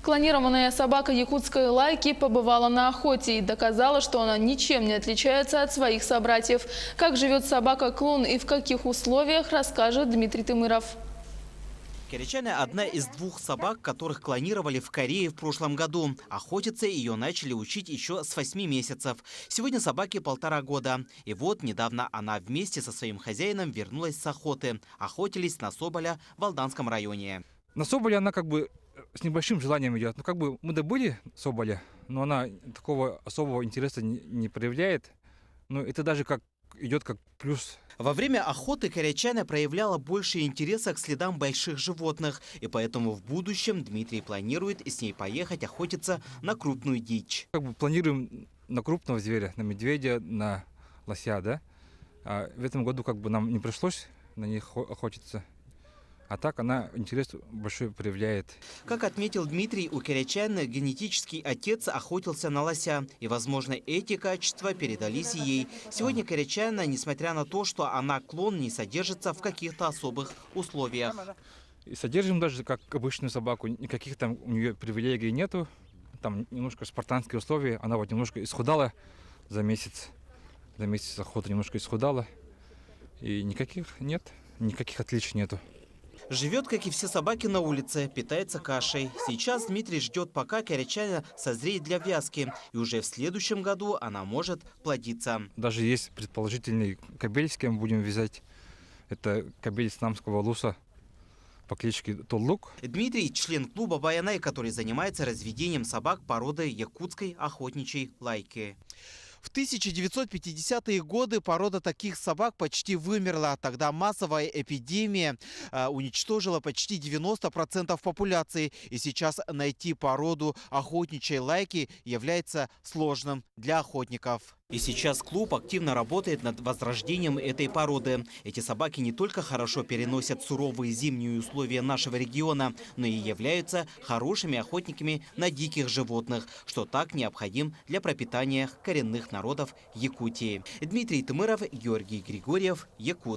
Клонированная собака якутской лайки побывала на охоте и доказала, что она ничем не отличается от своих собратьев. Как живет собака-клон и в каких условиях, расскажет Дмитрий Тымыров. Керечана – одна из двух собак, которых клонировали в Корее в прошлом году. Охотиться ее начали учить еще с 8 месяцев. Сегодня собаке 1,5 года. И вот недавно она вместе со своим хозяином вернулась с охоты. Охотились на соболя в Алданском районе. На соболя она как бы с небольшим желанием идет. Ну, как бы мы добыли соболя, но она такого особого интереса не проявляет. Но это даже как идет как плюс. Во время охоты корячана проявляла больше интереса к следам больших животных. И поэтому в будущем Дмитрий планирует с ней поехать охотиться на крупную дичь. Как бы планируем на крупного зверя, на медведя, на лося, да? А в этом году как бы нам не пришлось на них охотиться. А так она интерес большой проявляет. Как отметил Дмитрий, у корячана генетический отец охотился на лося. И, возможно, эти качества передались и ей. Сегодня корячана, несмотря на то, что она клон, не содержится в каких-то особых условиях. И содержим даже как обычную собаку. Никаких там у нее привилегий нету. Там немножко спартанские условия. Она вот немножко исхудала за месяц. За месяц охоты немножко исхудала. И никаких отличий нету. Живет, как и все собаки, на улице, питается кашей. Сейчас Дмитрий ждет, пока корячана созреет для вязки. И уже в следующем году она может плодиться. Даже есть предположительный кобель, с кем будем вязать. Это кобель снамского луса по кличке Толлук. Дмитрий – член клуба Баянай, который занимается разведением собак породы якутской охотничьей лайки. В 1950-е годы порода таких собак почти вымерла. Тогда массовая эпидемия уничтожила почти 90% популяции. И сейчас найти породу охотничьей лайки является сложным для охотников. И сейчас клуб активно работает над возрождением этой породы. Эти собаки не только хорошо переносят суровые зимние условия нашего региона, но и являются хорошими охотниками на диких животных, что так необходим для пропитания коренных народов Якутии. Дмитрий Тымыров, Георгий Григорьев, Якутск.